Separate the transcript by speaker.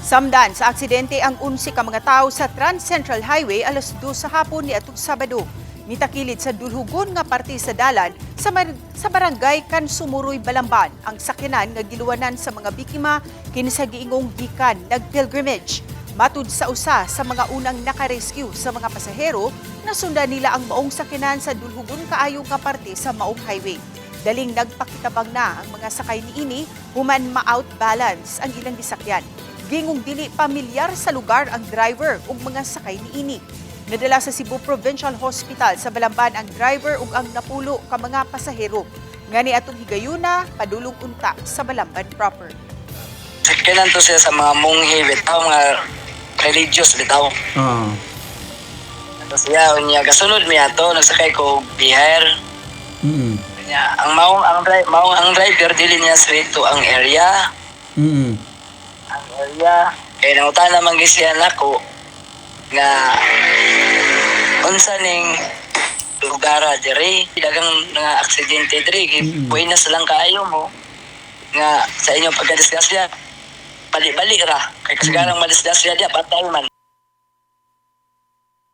Speaker 1: Samdan sa aksidente ang 11 ka mga tao sa Trans Central Highway alas 2 sa hapon niadtong Sabado. Nitakilid sa dulhugon nga parte sa dalan sa barangay Kansumuroy, Balamban ang sakyanan nga giluwanan sa mga biktima kini sa giingong gikan nagpilgrimage. Matud sa usa sa mga unang nakarescue sa mga pasahero, nasundan nila ang maong sakyanan sa dulhugon kaayo nga parte sa maong highway. Daling nagpakitabang na ang mga sakay niini human ma-outbalance ang ilang gisakyan. Gingong dili pamilyar sa lugar ang driver ug mga sakay niini. Nadala sa Cebu Provincial Hospital sa Balamban ang driver ug ang napulo ka mga pasahero. Ngani atong higayuna padulong unta sa Balamban proper.
Speaker 2: Sakyanan to siya sa mga munghi bitaw, mga religious bitaw. Tapos siya, unya kasunod niya to, nagsakay ko biher. Kanya, ang driver dili niya straight to ang area. Ang area, kaya nangutan naman gisiyan ako nga unsa ning lugar diri, dagang nga aksidente diri, buenas lang kaayo mo nga sa inyong pagkadiskusya bali-bali ra kay kasagaran madiskusya dia patay man.